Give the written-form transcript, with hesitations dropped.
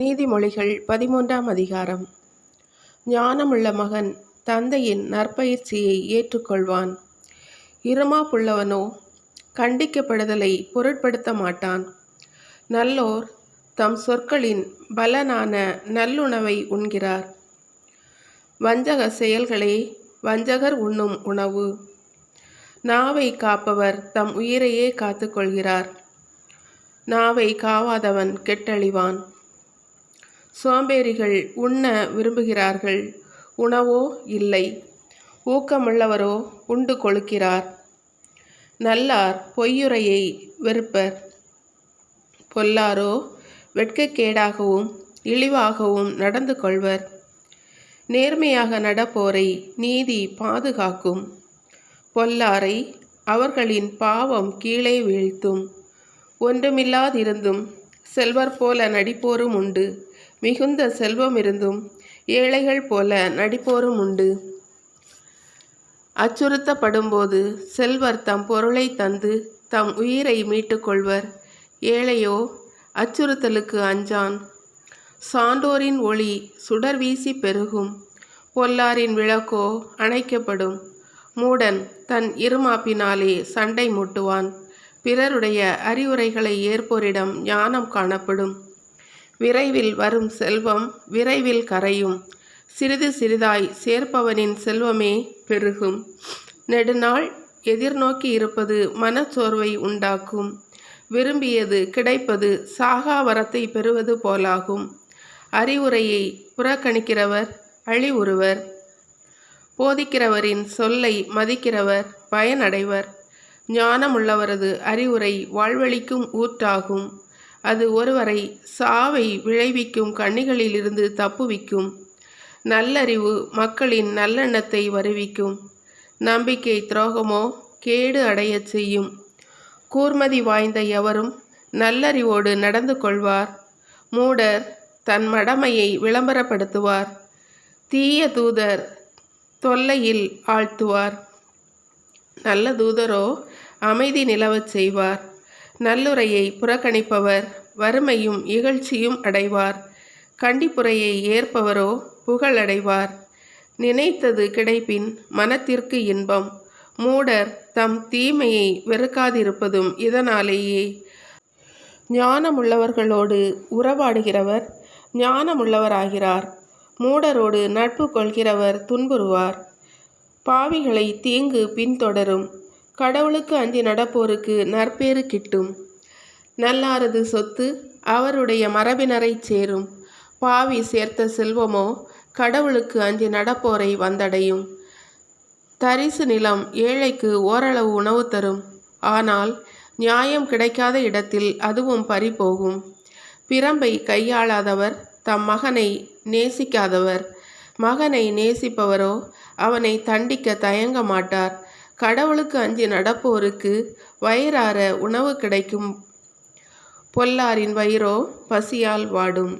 நீதிமொழிகள் 13ஆம் அதிகாரம். ஞானமுள்ள மகன் தந்தையின் நற்பயிற்சியை ஏற்றுக்கொள்வான். இருமாப்புள்ளவனோ கண்டிக்கப்படுதலை பொருட்படுத்த மாட்டான். நல்லோர் தம் சொற்களின் பலனான நல்லுணவை உண்கிறார். வஞ்சக செயல்களே வஞ்சகர் உண்ணும் உணவு. நாவை காப்பவர் தம் உயிரையே காத்துக்கொள்கிறார். நாவை காவாதவன் கெட்டழிவான். சோம்பேறிகள் உண்ண விரும்புகிறார்கள், உணவோ இல்லை. ஊக்கமுள்ளவரோ உண்டு கொழுக்கிறார். நல்லார் பொய்யுரையை வெறுப்பர். பொல்லாரோ வெட்கக்கேடாகவும் இழிவாகவும் நடந்து கொள்வர். நேர்மையாக நடப்போரை நீதி பாதுகாக்கும். பொல்லாரை அவர்களின் பாவம் கீழே வீழ்த்தும். ஒன்றுமில்லாதிருந்தும் செல்வர் போல நடிப்போரும் உண்டு. மிகுந்த செல்வம் இருந்தும் ஏழைகள் போல நடிப்போரும் உண்டு. அச்சுறுத்தப்படும்போது செல்வர் தம் பொருளை தந்து தம் உயிரை மீட்டுக்கொள்வர். ஏழையோ அச்சுறுத்தலுக்கு அஞ்சான். சான்றோரின் ஒளி சுடர் வீசி பெருகும். பொல்லாரின் விளக்கோ அணைக்கப்படும். மூடன் தன் இருமாப்பினாலே சண்டை மூட்டுவான். பிறருடைய அறிவுரைகளை ஏற்போரிடம் ஞானம் காணப்படும். விரைவில் வரும் செல்வம் விரைவில் கரையும். சிறிது சிறிதாய் சேர்ப்பவனின் செல்வமே பெருகும். நெடுநாள் எதிர்நோக்கி இருப்பது மனச்சோர்வை உண்டாக்கும். விரும்பியது கிடைப்பது சாகாவரத்தை பெறுவது போலாகும். அறிவுரையை புறக்கணிக்கிறவர் அழிவுறுவர். போதிக்கிறவரின் சொல்லை மதிக்கிறவர் பயனடைவர். ஞானமுள்ளவரது அறிவுரை வாழ்வளிக்கும் ஊற்றாகும். அது ஒருவரை சாவை விளைவிக்கும் கண்ணிகளிலிருந்து தப்புவிக்கும். நல்லறிவு மக்களின் நல்லெண்ணத்தை வருவிக்கும். நம்பிக்கை துரோகமோ கேடு அடையச் செய்யும். கூர்மதி வாய்ந்த எவரும் நல்லறிவோடு நடந்து கொள்வார். மூடர் தன் மடமையை விளம்பரப்படுத்துவார். தீய தூதர் தொல்லையில் ஆழ்த்துவார். நல்ல தூதரோ அமைதி நிலவச் செய்வார். நல்லுரையை புறக்கணிப்பவர் வறுமையும் இகழ்ச்சியும் அடைவார். கண்டிப்புரையை ஏற்பவரோ புகழடைவார். நினைத்தது கிடைப்பின் மனத்திற்கு இன்பம். மூடர் தம் தீமையை வெறுக்காதிருப்பதும் இதனாலேயே. ஞானமுள்ளவர்களோடு உறவாடுகிறவர் ஞானமுள்ளவராகிறார். மூடரோடு நட்பு கொள்கிறவர் துன்புறுவார். பாவிகளை தீங்கு பின்தொடரும். கடவுளுக்கு அஞ்சி நடப்போருக்கு நற்பேறு கிட்டும். நல்லாரது சொத்து அவருடைய மரபினரை சேரும். பாவி சேர்த்த செல்வமோ கடவுளுக்கு அஞ்சி நடப்போரை வந்தடையும். தரிசு நிலம் ஏழைக்கு ஓரளவு உணவு தரும். ஆனால் நியாயம் கிடைக்காத இடத்தில் அதுவும் பறிபோகும். பிரம்பை கையாளாதவர் தம் மகனை நேசிக்காதவர். மகனை நேசிப்பவரோ அவனை தண்டிக்க தயங்க மாட்டார். கடவுளுக்கு அஞ்சி நடப்போருக்கு வயிறார உணவு கிடைக்கும். பொல்லாரின் வயிறோ பசியால் வாடும்.